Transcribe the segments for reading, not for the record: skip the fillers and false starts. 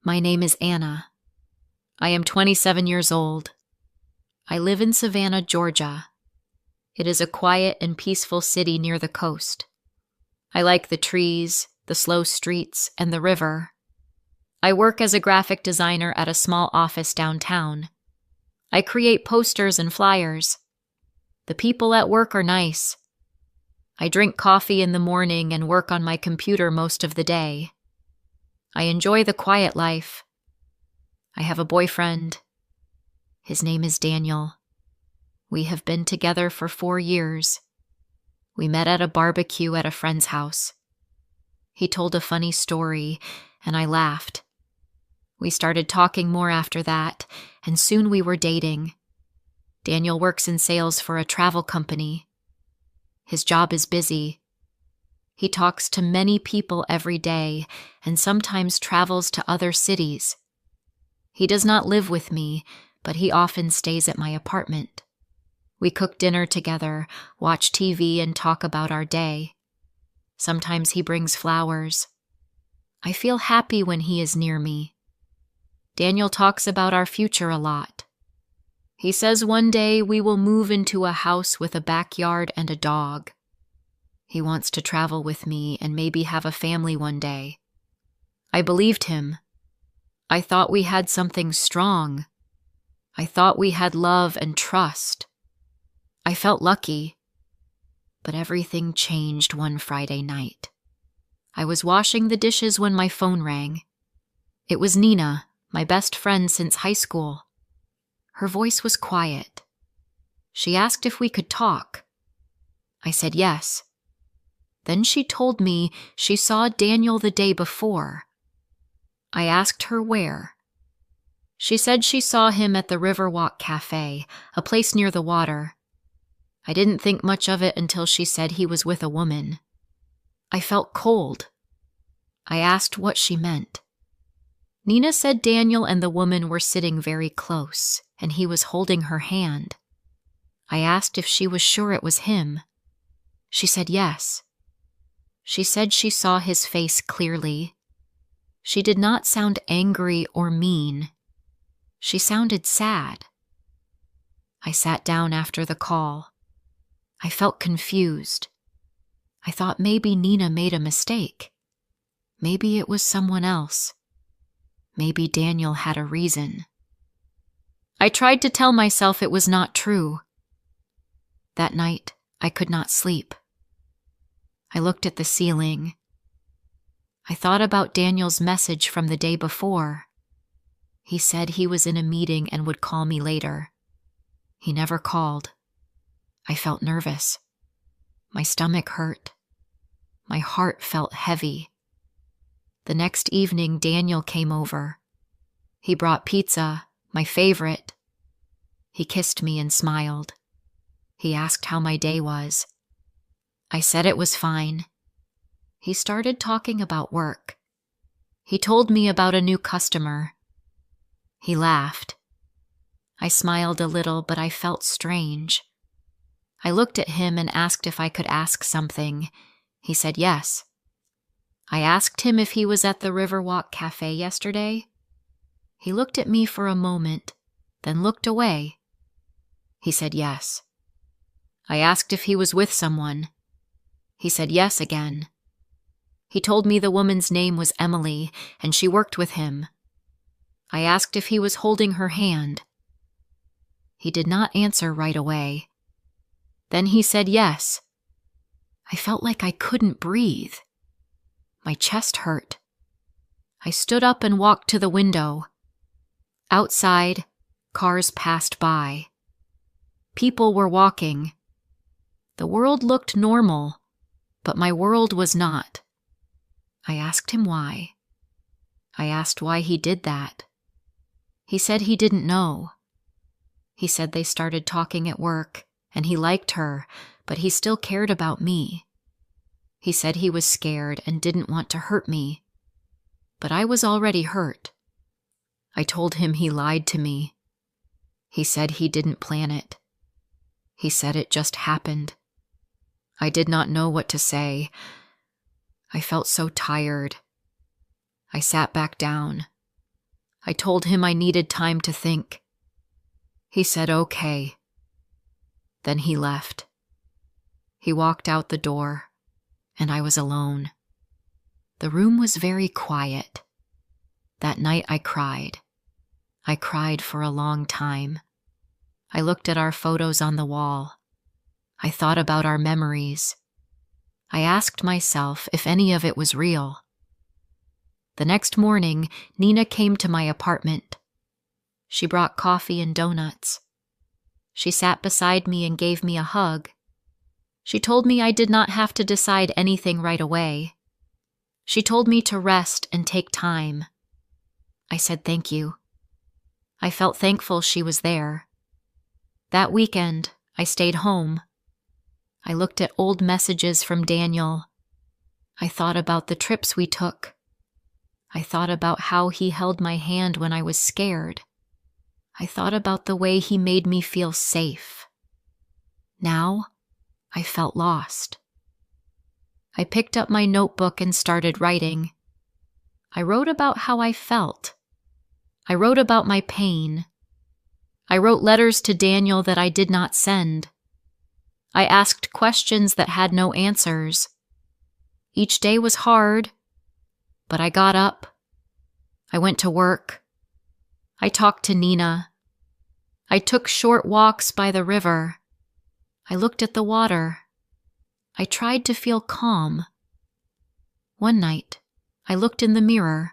My name is Anna. I am 27 years old. I live in Savannah, Georgia. It is a quiet and peaceful city near the coast. I like the trees, the slow streets, and the river. I work as a graphic designer at a small office downtown. I create posters and flyers. The people at work are nice. I drink coffee in the morning and work on my computer most of the day. I enjoy the quiet life. I have a boyfriend. His name is Daniel. We have been together for 4 years. We met at a barbecue at a friend's house. He told a funny story, and I laughed. We started talking more after that, and soon we were dating. Daniel works in sales for a travel company. His job is busy. He talks to many people every day and sometimes travels to other cities. He does not live with me, but he often stays at my apartment. We cook dinner together, watch TV, and talk about our day. Sometimes he brings flowers. I feel happy when he is near me. Daniel talks about our future a lot. He says one day we will move into a house with a backyard and a dog. He wants to travel with me and maybe have a family one day. I believed him. I thought we had something strong. I thought we had love and trust. I felt lucky. But everything changed one Friday night. I was washing the dishes when my phone rang. It was Nina, my best friend since high school. Her voice was quiet. She asked if we could talk. I said yes. Then she told me she saw Daniel the day before. I asked her where. She said she saw him at the Riverwalk Café, a place near the water. I didn't think much of it until she said he was with a woman. I felt cold. I asked what she meant. Nina said Daniel and the woman were sitting very close, and he was holding her hand. I asked if she was sure it was him. She said yes. She said she saw his face clearly. She did not sound angry or mean. She sounded sad. I sat down after the call. I felt confused. I thought maybe Nina made a mistake. Maybe it was someone else. Maybe Daniel had a reason. I tried to tell myself it was not true. That night, I could not sleep. I looked at the ceiling. I thought about Daniel's message from the day before. He said he was in a meeting and would call me later. He never called. I felt nervous. My stomach hurt. My heart felt heavy. The next evening, Daniel came over. He brought pizza, my favorite. He kissed me and smiled. He asked how my day was. I said it was fine. He started talking about work. He told me about a new customer. He laughed. I smiled a little, but I felt strange. I looked at him and asked if I could ask something. He said yes. I asked him if he was at the Riverwalk Café yesterday. He looked at me for a moment, then looked away. He said yes. I asked if he was with someone. He said yes again. He told me the woman's name was Emily, and she worked with him. I asked if he was holding her hand. He did not answer right away. Then he said yes. I felt like I couldn't breathe. My chest hurt. I stood up and walked to the window. Outside, cars passed by. People were walking. The world looked normal, but my world was not. I asked him why. I asked why he did that. He said he didn't know. He said they started talking at work, and he liked her, but he still cared about me. He said he was scared and didn't want to hurt me, but I was already hurt. I told him he lied to me. He said he didn't plan it. He said it just happened. I did not know what to say. I felt so tired. I sat back down. I told him I needed time to think. He said, okay. Then he left. He walked out the door, and I was alone. The room was very quiet. That night I cried. I cried for a long time. I looked at our photos on the wall. I thought about our memories. I asked myself if any of it was real. The next morning, Nina came to my apartment. She brought coffee and donuts. She sat beside me and gave me a hug. She told me I did not have to decide anything right away. She told me to rest and take time. I said thank you. I felt thankful she was there. That weekend, I stayed home. I looked at old messages from Daniel. I thought about the trips we took. I thought about how he held my hand when I was scared. I thought about the way he made me feel safe. Now, I felt lost. I picked up my notebook and started writing. I wrote about how I felt. I wrote about my pain. I wrote letters to Daniel that I did not send. I asked questions that had no answers. Each day was hard, but I got up. I went to work. I talked to Nina. I took short walks by the river. I looked at the water. I tried to feel calm. One night, I looked in the mirror.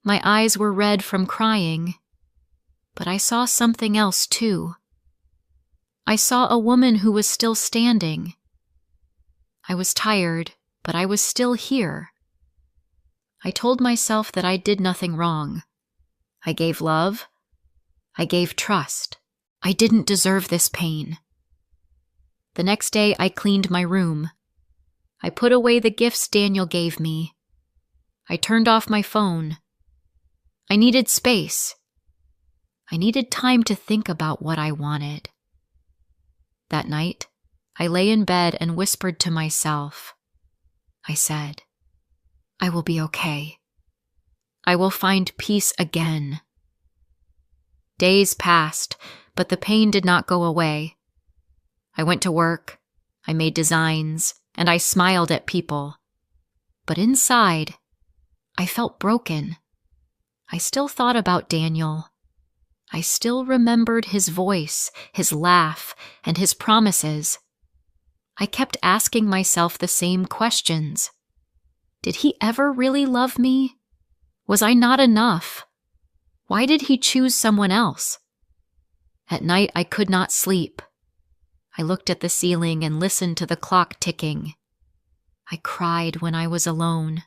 My eyes were red from crying, but I saw something else too. I saw a woman who was still standing. I was tired, but I was still here. I told myself that I did nothing wrong. I gave love. I gave trust. I didn't deserve this pain. The next day, I cleaned my room. I put away the gifts Daniel gave me. I turned off my phone. I needed space. I needed time to think about what I wanted. That night, I lay in bed and whispered to myself. I said, I will be okay. I will find peace again. Days passed, but the pain did not go away. I went to work, I made designs, and I smiled at people. But inside, I felt broken. I still thought about Daniel. I still remembered his voice, his laugh, and his promises. I kept asking myself the same questions. Did he ever really love me? Was I not enough? Why did he choose someone else? At night, I could not sleep. I looked at the ceiling and listened to the clock ticking. I cried when I was alone.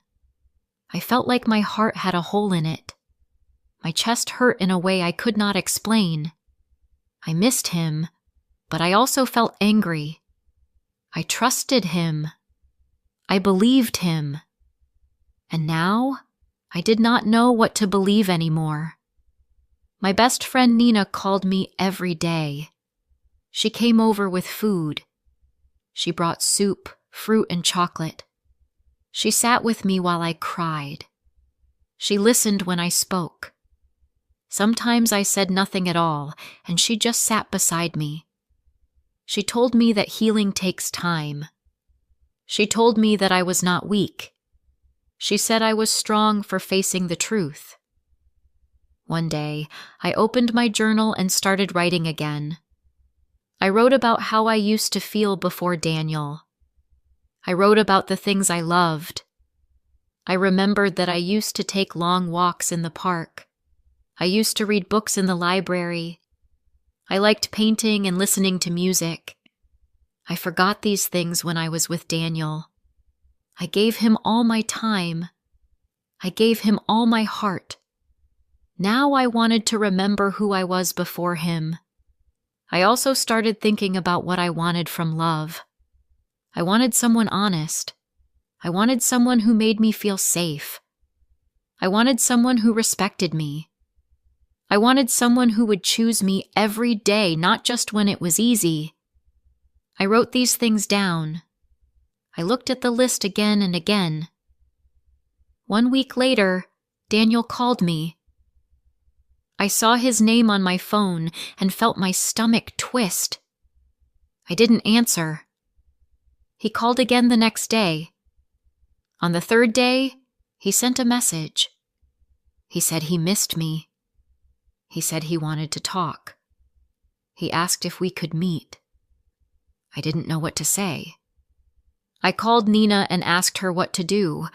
I felt like my heart had a hole in it. My chest hurt in a way I could not explain. I missed him, but I also felt angry. I trusted him. I believed him. And now, I did not know what to believe anymore. My best friend Nina called me every day. She came over with food. She brought soup, fruit, and chocolate. She sat with me while I cried. She listened when I spoke. Sometimes I said nothing at all, and she just sat beside me. She told me that healing takes time. She told me that I was not weak. She said I was strong for facing the truth. One day, I opened my journal and started writing again. I wrote about how I used to feel before Daniel. I wrote about the things I loved. I remembered that I used to take long walks in the park. I used to read books in the library. I liked painting and listening to music. I forgot these things when I was with Daniel. I gave him all my time. I gave him all my heart. Now I wanted to remember who I was before him. I also started thinking about what I wanted from love. I wanted someone honest. I wanted someone who made me feel safe. I wanted someone who respected me. I wanted someone who would choose me every day, not just when it was easy. I wrote these things down. I looked at the list again and again. 1 week later, Daniel called me. I saw his name on my phone and felt my stomach twist. I didn't answer. He called again the next day. On the third day, he sent a message. He said he missed me. He said he wanted to talk. He asked if we could meet. I didn't know what to say. I called Nina and asked her what to do.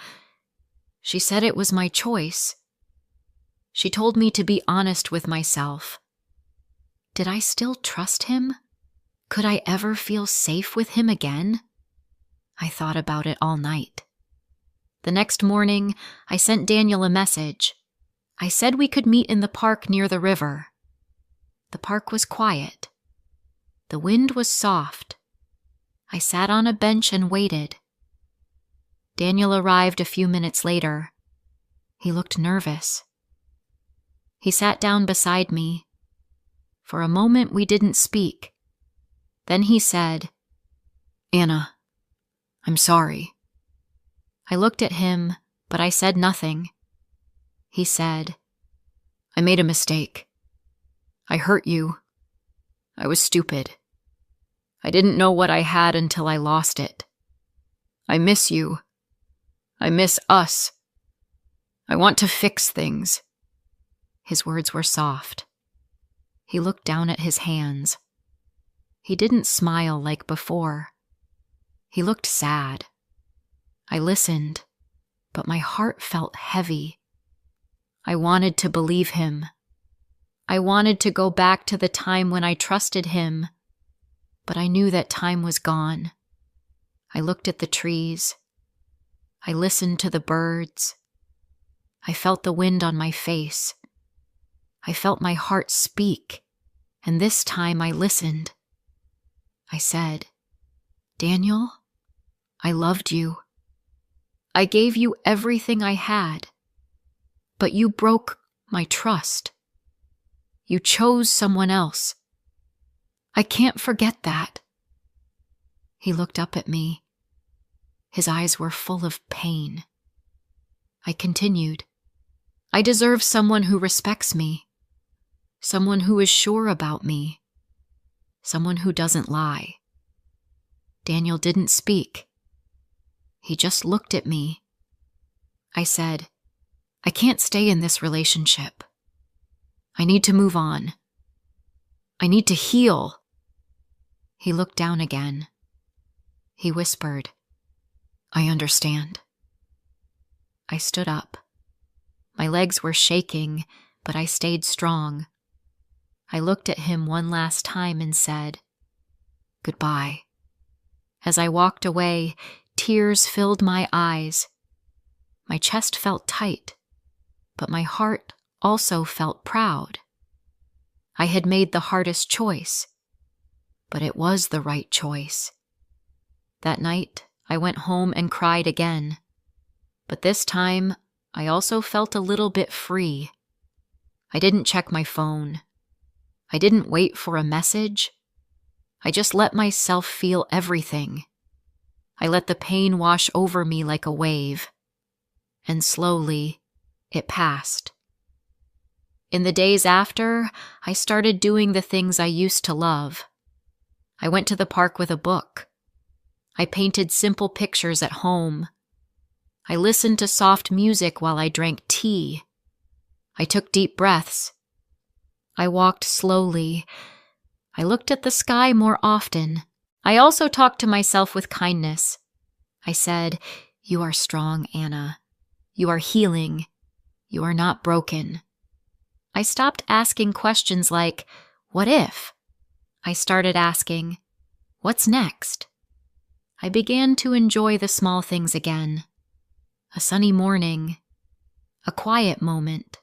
She said it was my choice. She told me to be honest with myself. Did I still trust him? Could I ever feel safe with him again? I thought about it all night. The next morning, I sent Daniel a message. I said we could meet in the park near the river. The park was quiet. The wind was soft. I sat on a bench and waited. Daniel arrived a few minutes later. He looked nervous. He sat down beside me. For a moment we didn't speak. Then he said, "Anna, I'm sorry." I looked at him, but I said nothing. He said, "I made a mistake. I hurt you. I was stupid. I didn't know what I had until I lost it. I miss you. I miss us. I want to fix things." His words were soft. He looked down at his hands. He didn't smile like before. He looked sad. I listened, but my heart felt heavy. I wanted to believe him. I wanted to go back to the time when I trusted him, but I knew that time was gone. I looked at the trees. I listened to the birds. I felt the wind on my face. I felt my heart speak, and this time I listened. I said, "Daniel, I loved you. I gave you everything I had, but you broke my trust. You chose someone else. I can't forget that." He looked up at me. His eyes were full of pain. I continued, "I deserve someone who respects me, someone who is sure about me, someone who doesn't lie." Daniel didn't speak. He just looked at me. I said, "I can't stay in this relationship. I need to move on. I need to heal." He looked down again. He whispered, "I understand." I stood up. My legs were shaking, but I stayed strong. I looked at him one last time and said, "Goodbye." As I walked away, tears filled my eyes. My chest felt tight, but my heart also felt proud. I had made the hardest choice, but it was the right choice. That night, I went home and cried again, but this time, I also felt a little bit free. I didn't check my phone. I didn't wait for a message. I just let myself feel everything. I let the pain wash over me like a wave. And slowly, it passed. In the days after, I started doing the things I used to love. I went to the park with a book. I painted simple pictures at home. I listened to soft music while I drank tea. I took deep breaths. I walked slowly. I looked at the sky more often. I also talked to myself with kindness. I said, "You are strong, Anna. You are healing. You are not broken." I stopped asking questions like, "What if?" I started asking, "What's next?" I began to enjoy the small things again. A sunny morning, a quiet moment,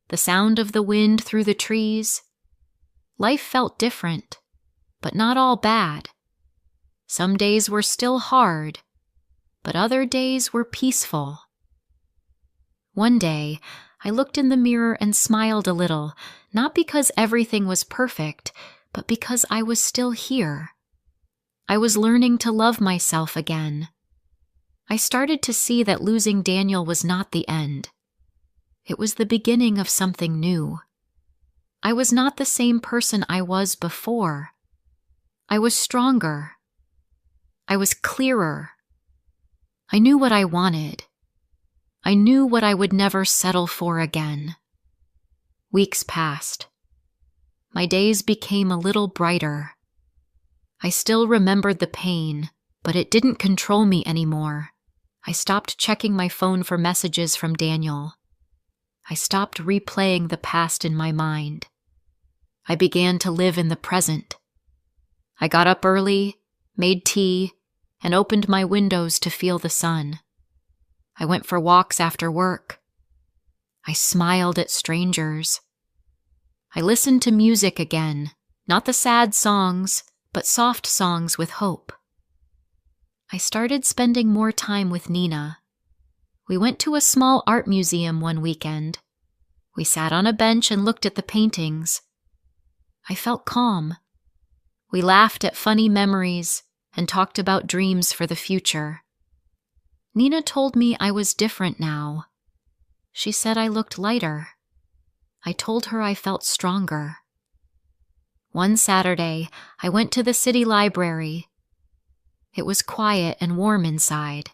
the sound of the wind through the trees. Life felt different, but not all bad. Some days were still hard, but other days were peaceful. One day, I looked in the mirror and smiled a little, not because everything was perfect, but because I was still here. I was learning to love myself again. I started to see that losing Daniel was not the end. It was the beginning of something new. I was not the same person I was before. I was stronger. I was clearer. I knew what I wanted. I knew what I would never settle for again. Weeks passed. My days became a little brighter. I still remembered the pain, but it didn't control me anymore. I stopped checking my phone for messages from Daniel. I stopped replaying the past in my mind. I began to live in the present. I got up early, made tea, and opened my windows to feel the sun. I went for walks after work. I smiled at strangers. I listened to music again, not the sad songs, but soft songs with hope. I started spending more time with Nina. We went to a small art museum one weekend. We sat on a bench and looked at the paintings. I felt calm. We laughed at funny memories and talked about dreams for the future. Nina told me I was different now. She said I looked lighter. I told her I felt stronger. One Saturday, I went to the city library. It was quiet and warm inside.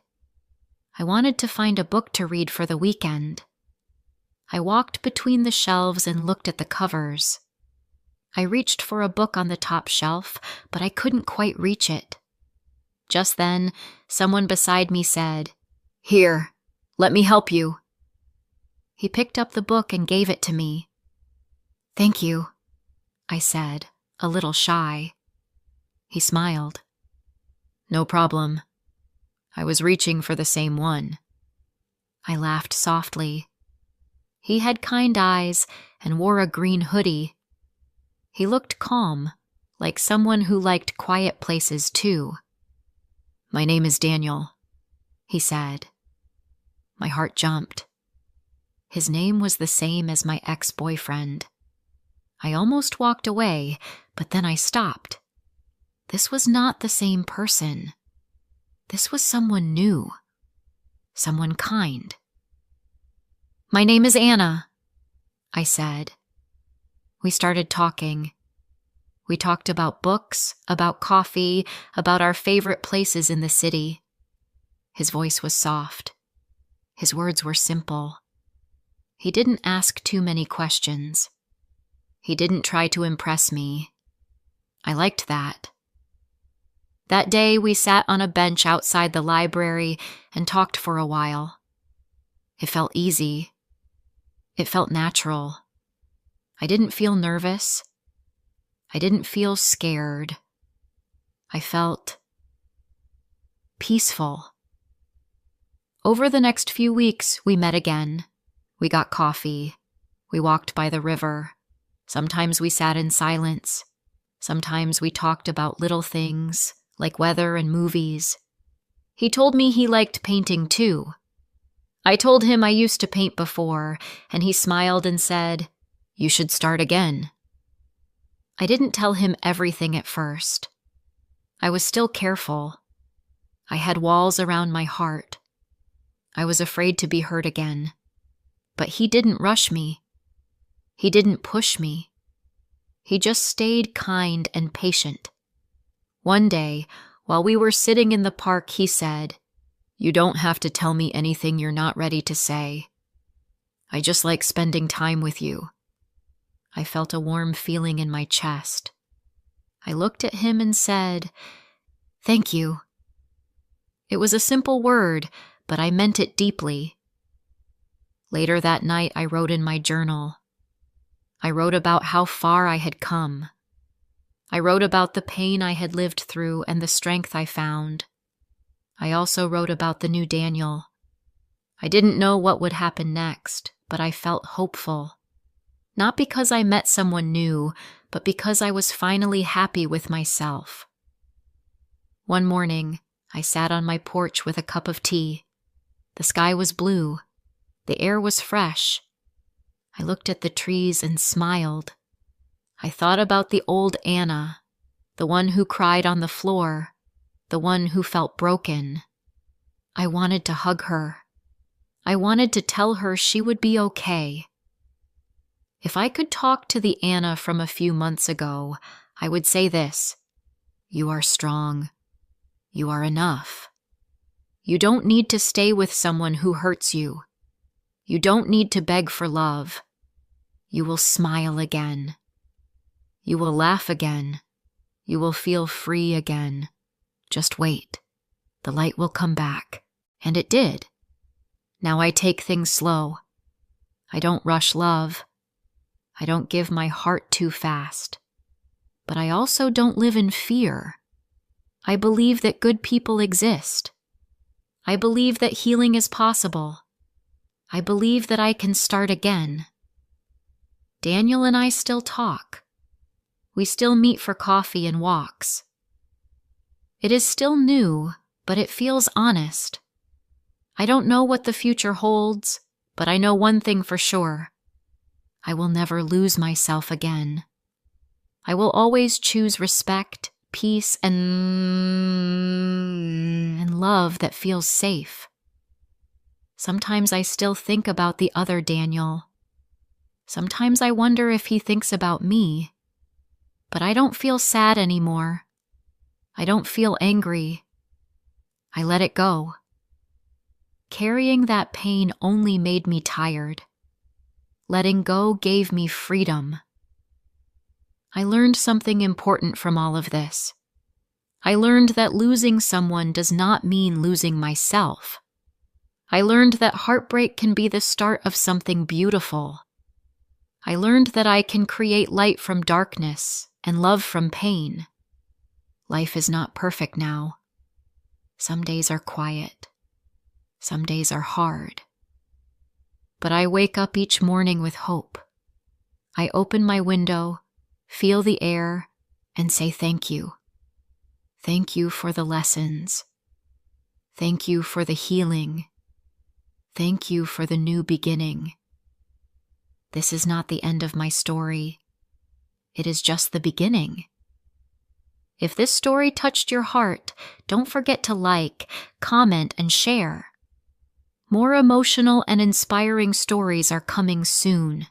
I wanted to find a book to read for the weekend. I walked between the shelves and looked at the covers. I reached for a book on the top shelf, but I couldn't quite reach it. Just then, someone beside me said, "Here, let me help you." He picked up the book and gave it to me. "Thank you," I said, a little shy. He smiled. "No problem. I was reaching for the same one." I laughed softly. He had kind eyes and wore a green hoodie. He looked calm, like someone who liked quiet places too. "My name is Daniel," he said. My heart jumped. His name was the same as my ex-boyfriend. I almost walked away, but then I stopped. This was not the same person. This was someone new. Someone kind. "My name is Anna," I said. We started talking. We talked about books, about coffee, about our favorite places in the city. His voice was soft. His words were simple. He didn't ask too many questions. He didn't try to impress me. I liked that. That day, we sat on a bench outside the library and talked for a while. It felt easy. It felt natural. I didn't feel nervous. I didn't feel scared. I felt peaceful. Over the next few weeks, we met again. We got coffee. We walked by the river. Sometimes we sat in silence. Sometimes we talked about little things, like weather and movies. He told me he liked painting too. I told him I used to paint before, and he smiled and said, "You should start again." I didn't tell him everything at first. I was still careful. I had walls around my heart. I was afraid to be hurt again. But he didn't rush me. He didn't push me. He just stayed kind and patient. One day, while we were sitting in the park, he said, "You don't have to tell me anything you're not ready to say. I just like spending time with you." I felt a warm feeling in my chest. I looked at him and said, "Thank you." It was a simple word, but I meant it deeply. Later that night, I wrote in my journal. I wrote about how far I had come. I wrote about the pain I had lived through and the strength I found. I also wrote about the new Daniel. I didn't know what would happen next, but I felt hopeful. Not because I met someone new, but because I was finally happy with myself. One morning, I sat on my porch with a cup of tea. The sky was blue. The air was fresh. I looked at the trees and smiled. I thought about the old Anna, the one who cried on the floor, the one who felt broken. I wanted to hug her. I wanted to tell her she would be okay. If I could talk to the Anna from a few months ago, I would say this: you are strong. You are enough. You don't need to stay with someone who hurts you. You don't need to beg for love. You will smile again. You will laugh again. You will feel free again. Just wait. The light will come back. And it did. Now I take things slow. I don't rush love. I don't give my heart too fast. But I also don't live in fear. I believe that good people exist. I believe that healing is possible. I believe that I can start again. Daniel and I still talk. We still meet for coffee and walks. It is still new, but it feels honest. I don't know what the future holds, but I know one thing for sure. I will never lose myself again. I will always choose respect, peace, and love that feels safe. Sometimes I still think about the other Daniel. Sometimes I wonder if he thinks about me. But I don't feel sad anymore. I don't feel angry. I let it go. Carrying that pain only made me tired. Letting go gave me freedom. I learned something important from all of this. I learned that losing someone does not mean losing myself. I learned that heartbreak can be the start of something beautiful. I learned that I can create light from darkness and love from pain. Life is not perfect now. Some days are quiet. Some days are hard. But I wake up each morning with hope. I open my window, feel the air, and say thank you. Thank you for the lessons. Thank you for the healing. Thank you for the new beginning. This is not the end of my story. It is just the beginning. If this story touched your heart, don't forget to like, comment, and share. More emotional and inspiring stories are coming soon.